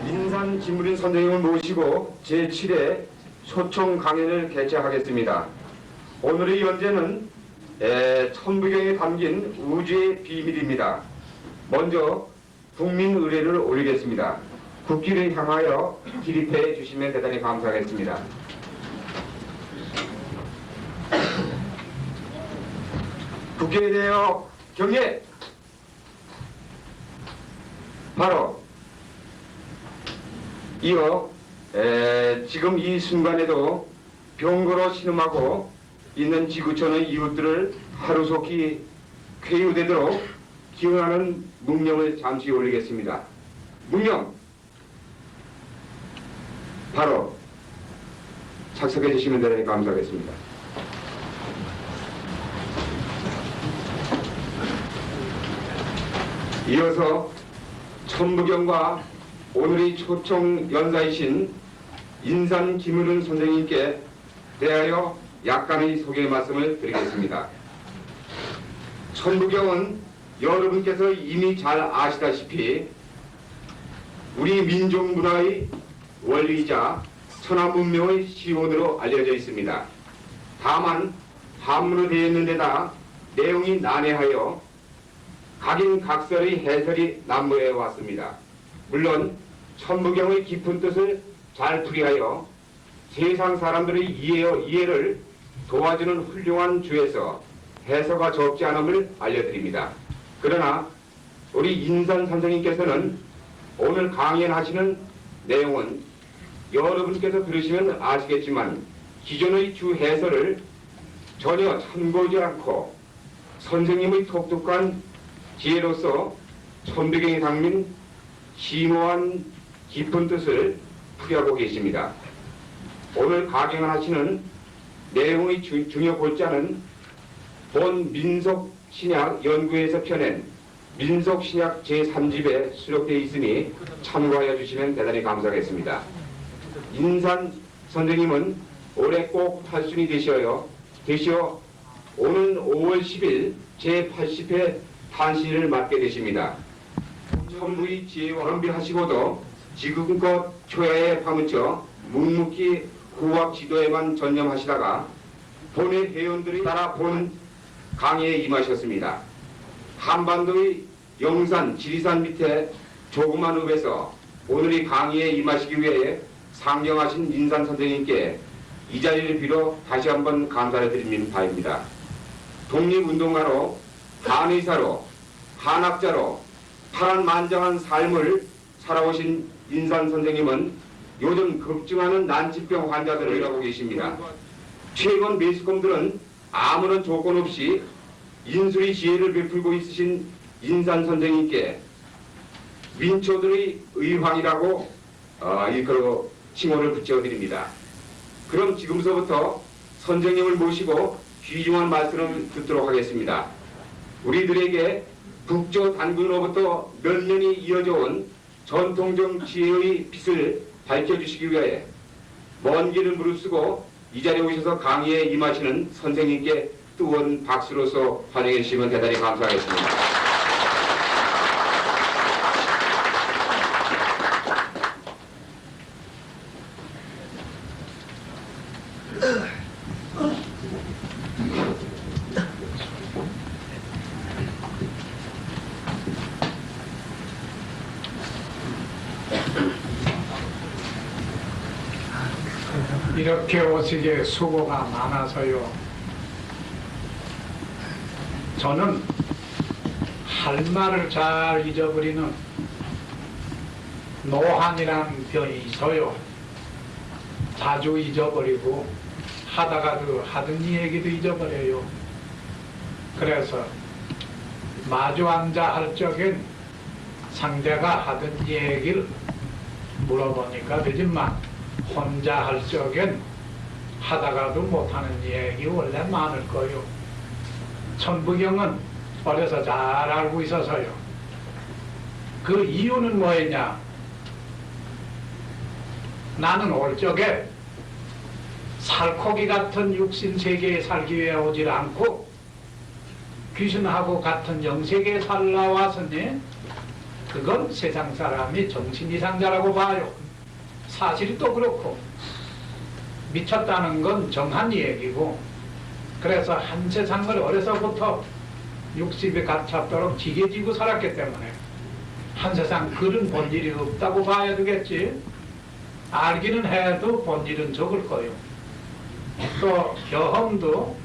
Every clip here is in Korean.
인산 김무린 선생님을 모시고 제7회 소총 강연을 개최하겠습니다. 오늘의 연재는 천부경에 담긴 우주의 비밀입니다. 먼저 국민 의례를 올리겠습니다. 국기를 향하여 기립해 주시면 대단히 감사하겠습니다. 국기에 대하여 경례! 바로 이어 지금 이 순간에도 병거로 신음하고 있는 지구촌의 이웃들을 하루속히 쾌유되도록 기원하는 묵념을 잠시 올리겠습니다. 묵념! 바로 착석해 주시면 대단히 감사하겠습니다. 이어서 천부경과 오늘의 초청 연사이신 인산 김우른 선생님께 대하여 약간의 소개 말씀을 드리겠습니다. 천부경은 여러분께서 이미 잘 아시다시피 우리 민족 문화의 원리이자 천하문명의 시원으로 알려져 있습니다. 다만 한문으로 되어 있는 데다 내용이 난해하여 각인각설의 해설이 난무해 왔습니다. 물론 천부경의 깊은 뜻을 잘 풀이하여 세상 사람들의 이해를 도와주는 훌륭한 주에서 해서가 적지 않음을 알려드립니다. 그러나 우리 인산 선생님께서는 오늘 강연하시는 내용은 여러분께서 들으시면 아시겠지만 기존의 주 해설을 전혀 참고하지 않고 선생님의 독특한 지혜로서 천부경에 담긴 심오한 깊은 뜻을 풀이하고 계십니다. 오늘 강연하시는 내용의 중요 골자는 본 민속신약 연구에서 펴낸 민속신약 제3집에 수록되어 있으니 참고하여 주시면 대단히 감사하겠습니다. 인산 선생님은 올해 꼭 8순이 되시어 오는 5월 10일 제80회 탄신을 맡게 되십니다. 천부의 지혜와 겸비하시고도 지금껏 초야에 파묻혀 묵묵히 후학 지도에만 전념하시다가 본의 회원들이 따라 본 강의에 임하셨습니다. 한반도의 영산, 지리산 밑에 조그만 읍에서 오늘의 강의에 임하시기 위해 상경하신 인산 선생님께 이 자리를 빌어 다시 한번 감사를 드리는 바입니다. 독립운동가로, 한의사로, 한학자로 파란만장한 삶을 살아오신 인산 선생님은 요즘 급증하는 난치병 환자들을 일하고 계십니다. 최근 매스컴들은 아무런 조건 없이 인술의 지혜를 베풀고 있으신 인산 선생님께 민초들의 의황이라고 일컬어 칭호를 붙여드립니다. 그럼 지금서부터 선생님을 모시고 귀중한 말씀을 듣도록 하겠습니다. 우리들에게 북조 단군으로부터 몇 년이 이어져 온 전통적 지혜의 빛을 밝혀주시기 위해 먼 길을 무릅쓰고 이 자리에 오셔서 강의에 임하시는 선생님께 뜨거운 박수로서 환영해 주시면 대단히 감사하겠습니다. 이렇게 오시기에 수고가 많아서요. 저는 할 말을 잘 잊어버리는 노한이라는 병이 있어요. 자주 잊어버리고 하다가도 하던 얘기도 잊어버려요. 그래서 마주 앉아 할 적엔 상대가 하던 얘기를 물어보니까 되지만 혼자 할 적엔 하다가도 못하는 얘기 원래 많을 거요. 천부경은 어려서 잘 알고 있어서요. 그 이유는 뭐였냐? 나는 올 적에 살코기 같은 육신 세계에 살기 위해 오질 않고 귀신하고 같은 영세계에 살라 왔으니 그건 세상 사람이 정신 이상자라고 봐요. 사실이 또 그렇고 미쳤다는 건 정한 얘기고, 그래서 한 세상을 어려서부터 60에 갇혔도록 지게지고 살았기 때문에 한 세상 글은 본질이 없다고 봐야 되겠지. 알기는 해도 본질은 적을 거요. 또 경험도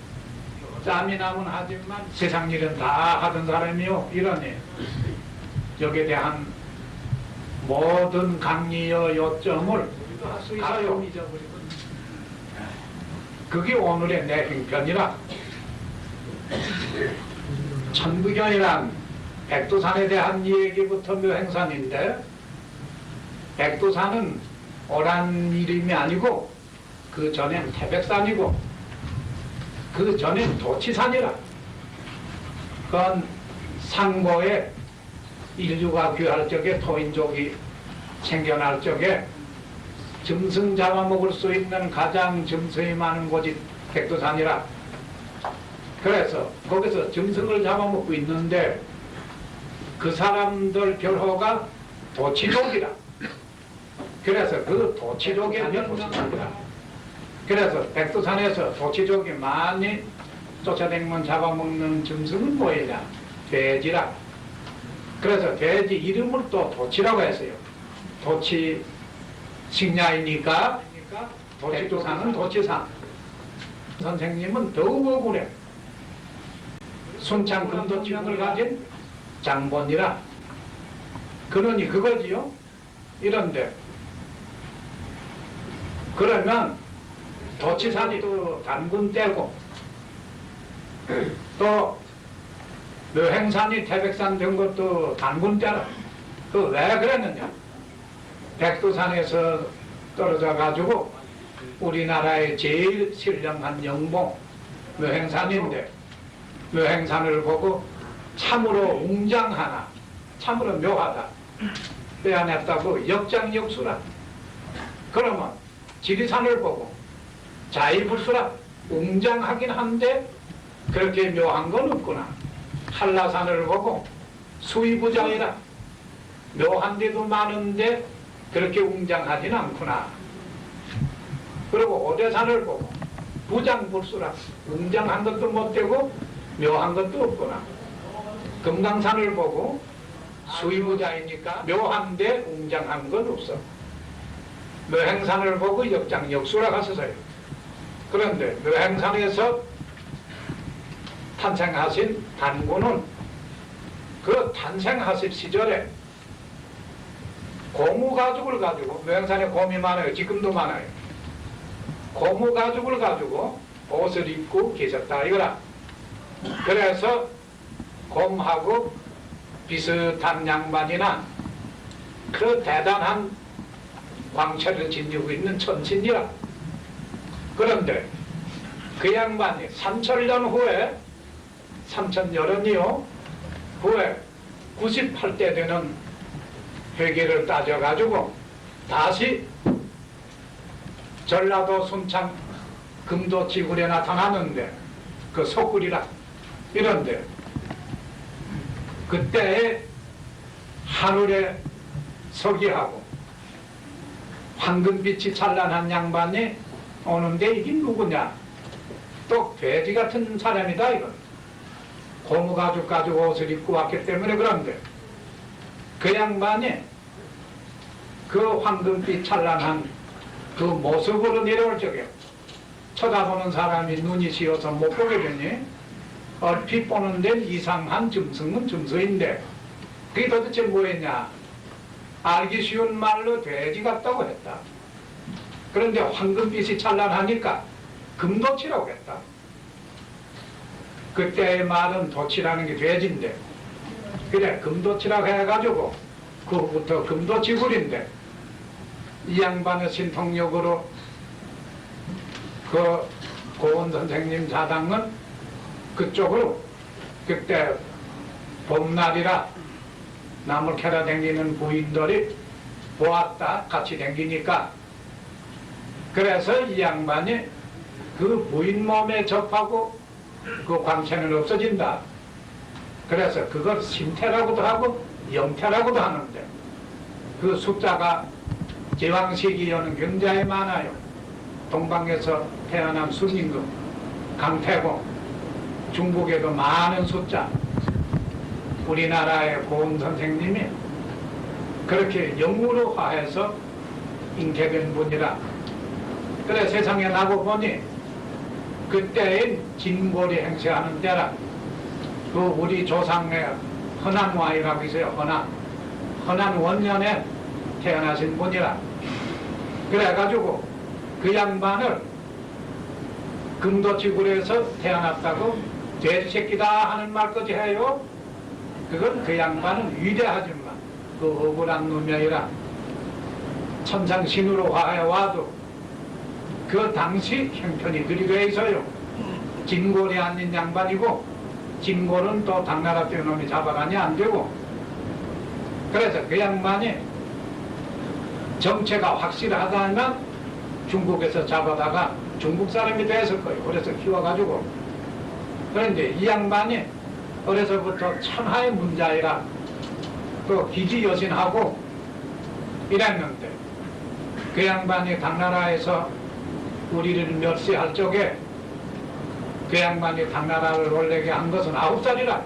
짬이 나면 하지만 세상 일은 다 하던 사람이요, 이러니 여기에 대한 모든 강의의 요점을 할 수 있어요. 그게 오늘의 내 행편이라. 천부경이란 백두산에 대한 얘기부터 묘행산인데, 백두산은 오란 이름이 아니고 그 전엔 태백산이고 그 전엔 도치산이라. 그건 상고에 인류가 귀할 적에, 토인족이 생겨날 적에 짐승 잡아먹을 수 있는 가장 짐승이 많은 곳이 백두산이라. 그래서 거기서 짐승을 잡아먹고 있는데 그 사람들 별호가 도치족이라. 그래서 그 도치족의 명명이라. 그래서 백두산에서 도치족이 많이 쫓아다니면 잡아먹는 짐승은 뭐이냐? 돼지라. 그래서 돼지 이름을 또 도치라고 했어요. 도치 식야이니까 백두산은 도치산. 선생님은 더욱 억울해. 순창 금도치명을 가진 장본이라. 그러니 그거지요. 이런데 그러면 도치산이 또 단군 때고 또 묘행산이 태백산 된 것도 단군 때라. 그 왜 그랬느냐? 백두산에서 떨어져 가지고 우리나라의 제일 신령한 영봉 묘행산인데, 묘행산을 보고 참으로 웅장하나, 참으로 묘하다 빼어냈다고 역장역수라. 그러면 지리산을 보고 자이불수라. 웅장하긴 한데 그렇게 묘한 건 없구나. 한라산을 보고 수의부장이라. 묘한 데도 많은데 그렇게 웅장하진 않구나. 그리고 오대산을 보고 부장불수라. 웅장한 것도 못되고 묘한 것도 없구나. 금강산을 보고 수의부자이니까 묘한데 웅장한 건 없어. 묘행산을 보고 역장역수라 하셨어요. 그런데 묘행산에서 탄생하신 단군은 그 탄생하실 시절에 고무 가죽을 가지고, 묘행산에 곰이 많아요. 지금도 많아요. 고무 가죽을 가지고 옷을 입고 계셨다 이거라. 그래서 곰하고 비슷한 양반이나 그 대단한 광채를 지니고 있는 천신이라. 그런데 그 양반이 3000년 후에, 3000년이요 후에 98대 되는 회계를 따져가지고 다시 전라도 순창 금도지굴에 나타나는데 그 속굴이라. 이런데 그때 하늘에 서기하고 황금빛이 찬란한 양반이 오는데 이게 누구냐? 또 돼지 같은 사람이다 이건. 고무 가죽 가지고 옷을 입고 왔기 때문에. 그런데 그 양반이 그 황금빛 찬란한 그 모습으로 내려올 적에 쳐다보는 사람이 눈이 시어서 못 보게 되니 얼핏 보는 데는 이상한 짐승은 짐승인데 그게 도대체 뭐였냐? 알기 쉬운 말로 돼지 같다고 했다. 그런데 황금빛이 찬란하니까 금도치라고 했다. 그때의 말은 도치라는 게 돼지인데, 그래 금도치라고 해가지고 그 후부터 금도지굴인데, 이 양반의 신통력으로 그 고은 선생님 사당은 그쪽으로 그때 봄날이라 나물 캐러 다니는 부인들이 보았다. 같이 다니니까. 그래서 이 양반이 그 부인 몸에 접하고 그 광채는 없어진다. 그래서 그걸 심태라고도 하고 영태라고도 하는데 그 숫자가 제왕시기에는 굉장히 많아요. 동방에서 태어난 순임금, 강태공, 중국에도 많은 숫자. 우리나라의 고은 선생님이 그렇게 영으로화해서 잉태된 분이라. 그래 세상에 나고 보니 그때인 진고리 행세하는 때라. 그 우리 조상의 헌안와이라고 있어요. 헌안 원년에 태어나신 분이라. 그래가지고 그 양반을 금도지구에서 태어났다고 돼지 새끼다 하는 말까지 해요. 그건 그 양반은 위대하지만 그 억울한 놈이라. 천상신으로 화해와도 그 당시 형편이 그리 돼 있어요. 진골이 아닌 양반이고, 진골은 또 당나라 떼놈이 잡아가니 안 되고. 그래서 그 양반이 정체가 확실하다면 중국에서 잡아다가 중국 사람이 됐을 거예요. 그래서 키워가지고. 그런데 이 양반이 어려서부터 천하의 문자이라 또 기지여신하고 이랬는데, 그 양반이 당나라에서 우리를 멸시할 적에 그 양반이 당나라를 올리게 한 것은 9살이라.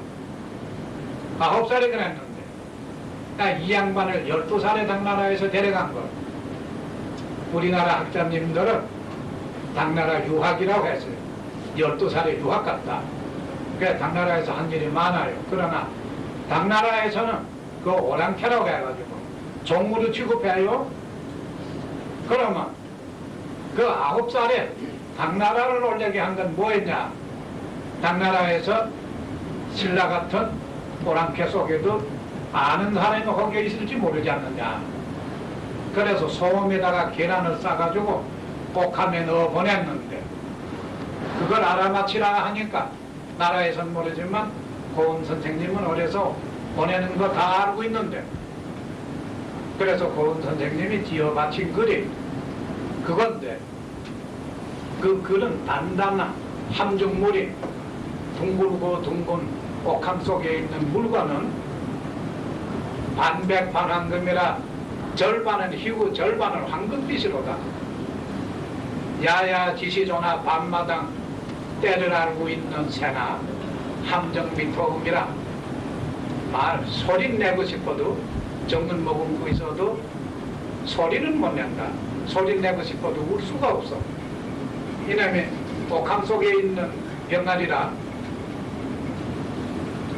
9살이 그랬는데 이 양반을 12살에 당나라에서 데려간 것. 우리나라 학자님들은 당나라 유학이라고 했어요. 12살에 유학 갔다. 그래 당나라에서 한 일이 많아요. 그러나 당나라에서는 그 오랑캐라고 해가지고 종으로 취급해요. 그러면 그 9살에 당나라를 올리게 한 건 뭐였냐? 당나라에서 신라 같은 오랑캐 속에도 아는 사람이 거기에 있을지 모르지 않느냐. 그래서 소금에다가 계란을 싸가지고 복함에 넣어 보냈는데, 그걸 알아맞히라 하니까 나라에선 모르지만 고은 선생님은 어려서 보내는 거 다 알고 있는데, 그래서 고은 선생님이 지어 바친 글이 그건데, 그 글은 단단한 함정물이 둥글고 둥근 옥함 속에 있는 물건은 반백반황금이라 절반은 희고 절반은 황금빛이로다. 야야 지시조나 밤마당 때를 알고 있는 새나 함정 미토음이라. 말 소리 내고 싶어도 정은 머금고 있어도 소리는 못 낸다. 소리 내고 싶어도 울 수가 없어. 이놈이 옥함 속에 있는 병아리라.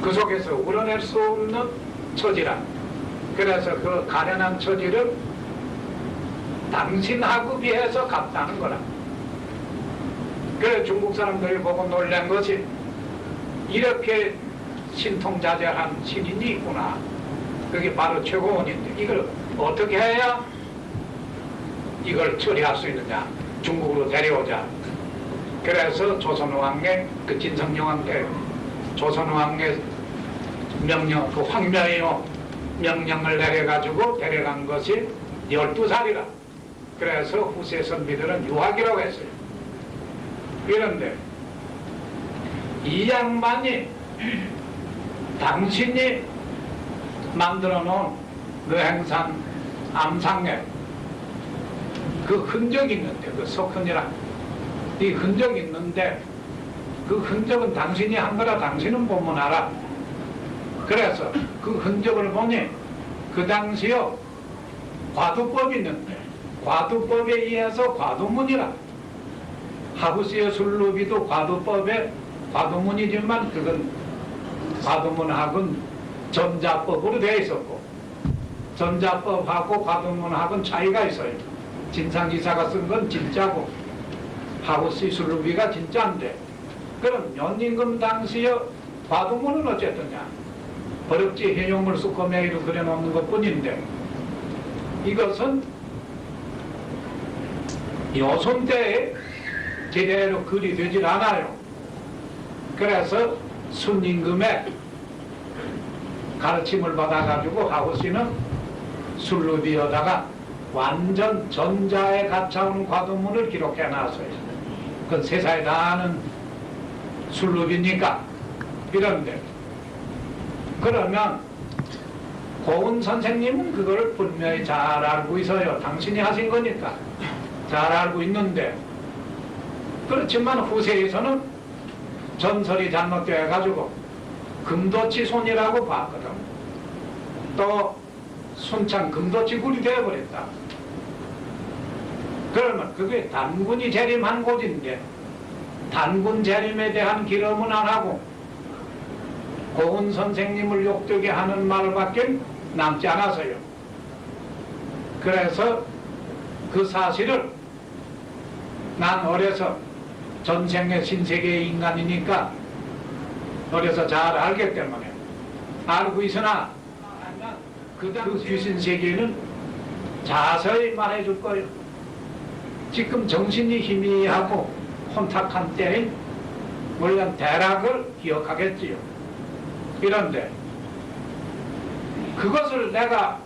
그 속에서 우러낼 수 없는 처지라. 그래서 그 가련한 처지를 당신하고 비해서 갚다는 거라. 그래 중국 사람들이 보고 놀란 것이, 이렇게 신통자재한 신인이 있구나. 그게 바로 최고원인데 이걸 어떻게 해야 이걸 처리할 수 있느냐. 중국으로 데려오자. 그래서 조선왕의 그 진성여왕 때 조선왕의 명령, 그 황명이요 명령을 내려가지고 데려간 것이 12살이라. 그래서 후세 선비들은 유학이라고 했어요. 그런데 이 양반이 당신이 만들어 놓은 노행산 암상에 그 흔적이 있는데, 그 석흔이라 이 흔적이 있는데, 그 흔적은 당신이 한 거라 당신은 보면 알아. 그래서 그 흔적을 보니 그 당시요 과두법이 있는데, 과두법에 의해서 과두문이라. 하부스의 술루비도 과두법의 과두문이지만 그건 과두문학은 전자법으로 되어 있었고, 전자법하고 과두문학은 차이가 있어요. 진상기사가 쓴 건 진짜고 하부스의 술루비가 진짜인데, 그럼 연임금 당시의 과두문은 어쨌더냐? 버럭지 해용물 수커메이로 그려놓는 것 뿐인데, 이것은 요손 때에 제대로 글이 되질 않아요. 그래서 순임금의 가르침을 받아가지고 하우스는 술루비에다가 완전 전자에 갇혀오는 과도문을 기록해 놨어요. 그건 세상에 다 아는 술루비니까. 이런데 그러면 고은 선생님은 그걸 분명히 잘 알고 있어요. 당신이 하신 거니까 잘 알고 있는데, 그렇지만 후세에서는 전설이 잘못되어 가지고 금도치 손이라고 봤거든. 또 순창 금도치굴이 되어버렸다. 그러면 그게 단군이 재림한 곳인데 단군 재림에 대한 기름은 안 하고 고은 선생님을 욕되게 하는 말밖에 남지 않아서요. 그래서 그 사실을 난 어려서 전생의 신세계의 인간이니까 어려서 잘 알기 때문에 알고 있으나 그 귀신 세계는 자세히 말해줄 거예요. 지금 정신이 희미하고 혼탁한 때인 물론 대략을 기억하겠지요. 이런데 그것을 내가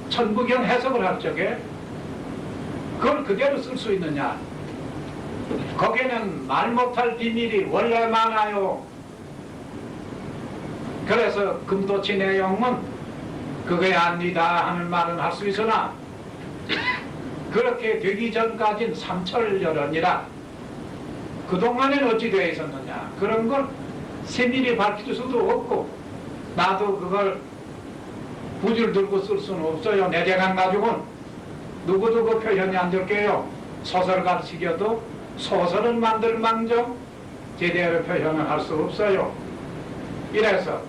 천부경 해석을 할 적에 그걸 그대로 쓸 수 있느냐? 거기는 말 못할 비밀이 원래 많아요. 그래서 금도치 내용은 그게 아니다 하는 말은 할 수 있으나 그렇게 되기 전까지는 삼철열언이라 그동안엔 어찌 되어 있었느냐 그런 걸 세밀히 밝힐 수도 없고 나도 그걸 부지를 들고 쓸 수는 없어요. 내재간 가지고는 누구도 그 표현이 안 될게요. 소설 가르치겨도 소설은 만들 망정 제대로 표현을 할 수 없어요. 이래서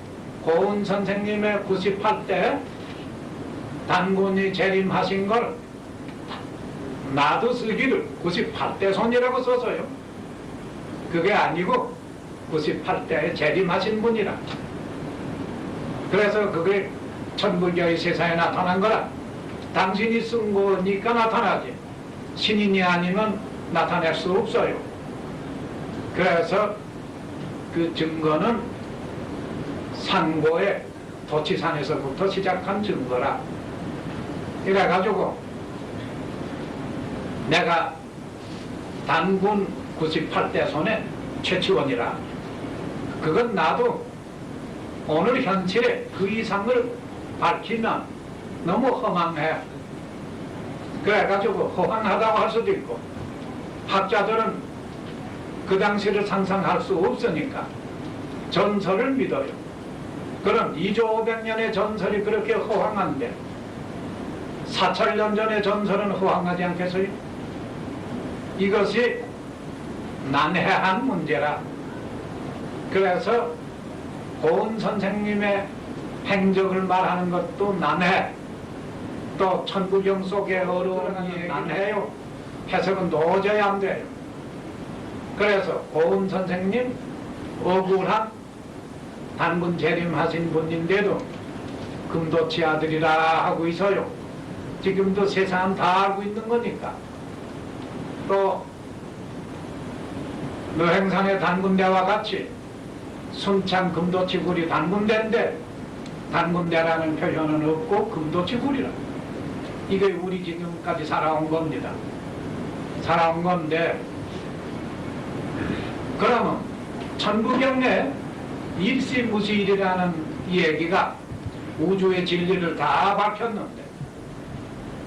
고은 선생님의 98대 단군이 재림하신 걸 나도 쓰기를 98대 손이라고 써서요. 그게 아니고 98대에 재림하신 분이라. 그래서 그게 천부교의 세상에 나타난 거라. 당신이 쓴 거니까 나타나지. 신인이 아니면 나타낼 수 없어요. 그래서 그 증거는 상고의 도치산에서부터 시작한 증거라. 이래가지고 내가 단군 98대 손에 최치원이라. 그건 나도 오늘 현실에 그 이상을 밝히면 너무 허망해. 그래가지고 허망하다고 할 수도 있고 학자들은 그 당시를 상상할 수 없으니까 전설을 믿어요. 그럼 2조 500년의 전설이 그렇게 허황한데 4천년 전의 전설은 허황하지 않겠어요? 이것이 난해한 문제라. 그래서 고은 선생님의 행적을 말하는 것도 난해. 또 천부경 속에 어려운 얘기는 난해요. 해석은 도저히 안 돼요. 그래서 고은 선생님 억울한 단군 재림하신 분인데도 금도치 아들이라 하고 있어요. 지금도 세상은 다 알고 있는 거니까. 또 노행산의 단군대와 같이 순창 금도치굴이 단군대인데 단군대라는 표현은 없고 금도치굴이라. 이게 우리 지금까지 살아온 겁니다. 살아온 건데 그러면 천부경에 일시무시일이라는 얘기가 우주의 진리를 다 밝혔는데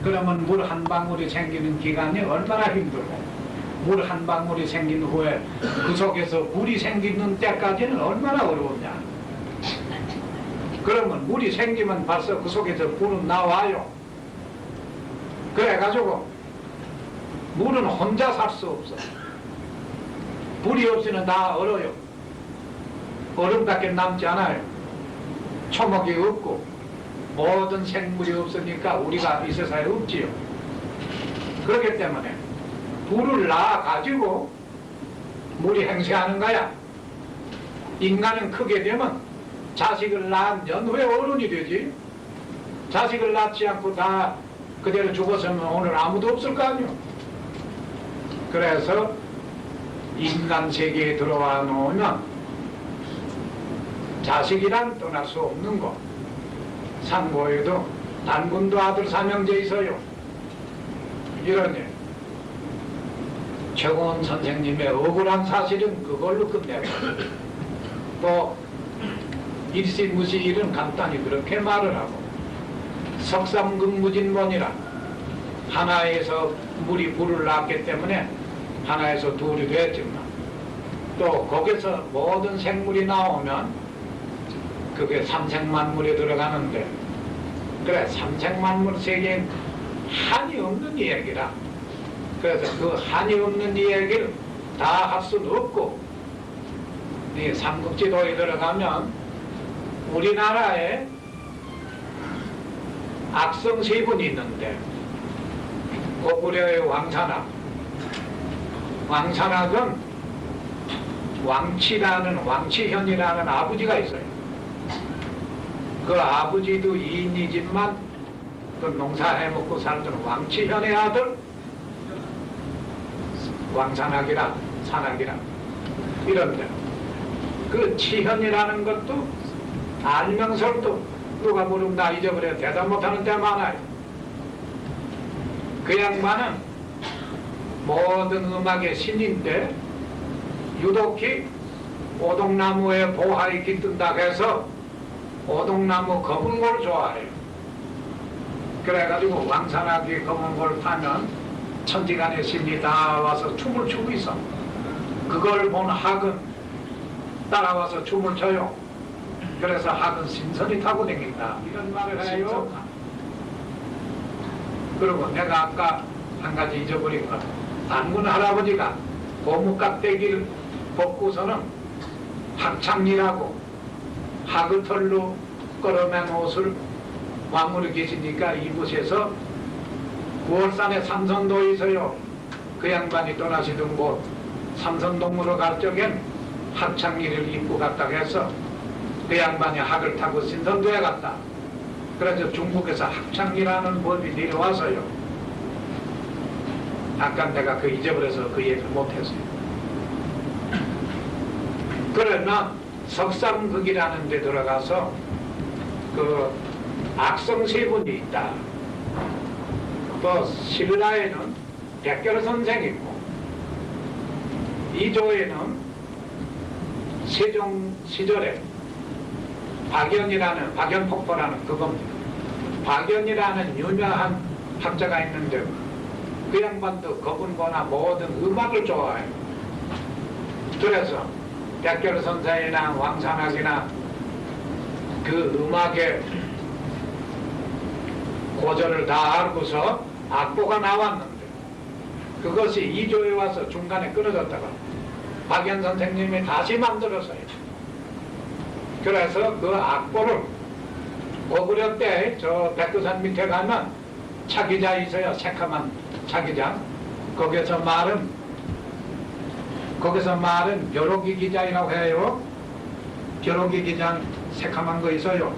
그러면 물 한 방울이 생기는 기간이 얼마나 힘들고 물 한 방울이 생긴 후에 그 속에서 물이 생기는 때까지는 얼마나 어려웠냐. 그러면 물이 생기면 벌써 그 속에서 불은 나와요. 그래가지고 물은 혼자 살 수 없어. 불이 없이는 다 얼어요. 얼음밖에 남지 않아요. 초목이 없고 모든 생물이 없으니까 우리가 이 세상에 없지요. 그렇기 때문에 불을 낳아가지고 물이 행세하는 거야. 인간은 크게 되면 자식을 낳은 연후에 어른이 되지. 자식을 낳지 않고 다 그대로 죽었으면 오늘 아무도 없을 거 아니오. 그래서 인간 세계에 들어와 놓으면 자식이란 떠날 수 없는 것. 상고에도 단군도 아들 삼형제 있어요. 이러니 최고원 선생님의 억울한 사실은 그걸로 끝내고 또 일시무시 일은 간단히 그렇게 말을 하고 석삼극무진본이라 하나에서 물이 불을 낳았기 때문에 하나에서 둘이 됐지만 또 거기서 모든 생물이 나오면 그게 삼생만물에 들어가는데 그래 삼생만물 세계엔 한이 없는 이야기라 그래서 그 한이 없는 이야기를 다 할 수는 없고 이 삼국지도에 들어가면 우리나라에 악성 세 분이 있는데 고구려의 왕산악은 왕치현이라는 아버지가 있어요. 그 아버지도 이인이지만 그 농사해먹고 살던 왕치현의 아들 왕산악이라 산악이라 이런데 그 치현이라는 것도 알명설도 누가 물으면 나 잊어버려 대답 못하는 데 많아요. 그 양반은 모든 음악의 신인데 유독히 오동나무에 보활이 깃든다 해서 오동나무 검은 걸 좋아해요. 그래가지고 왕산악이 검은 걸 타면 천지간의 신이 다 와서 춤을 추고 있어. 그걸 본 학은 따라와서 춤을 춰요. 그래서 학은 신선이 타고 다닌다 이런 말을 해요. 그리고 내가 아까 한 가지 잊어버린 것, 단군 할아버지가 고무깍대기를 벗고서는 학창리라고 하그털로 끌어맨 옷을 왕으로 계시니까 이곳에서 9월산에 삼선도에 있어요. 그 양반이 떠나시던 곳 삼선동으로 갈 적엔 학창리를 입고 갔다고 해서 그 양반이 학을 타고 신선도에 갔다. 그래서 중국에서 학창리라는 법이 내려와서요. 아까 내가 그 잊어버려서 그 얘기를 못했어요. 그러나 석삼극이라는 데 들어가서 그 악성 세 분이 있다. 또 신라에는 백결 선생이 있고 이조에는 세종 시절에 박연폭포라는 그겁니다. 박연이라는 유명한 학자가 있는데 그 양반도 거분거나 모든 음악을 좋아해요. 그래서 백결 선생이나 왕산악이나 그 음악의 고전을 다 알고서 악보가 나왔는데 그것이 이조에 와서 중간에 끊어졌다가 박연 선생님이 다시 만들었어요. 그래서 그 악보를 고구려 때 저 백두산 밑에 가면 차기자 있어요. 새카만 차기자. 거기서 말은 벼룩이 기자이라고 해요. 벼룩이 기장 새카만 거 있어요.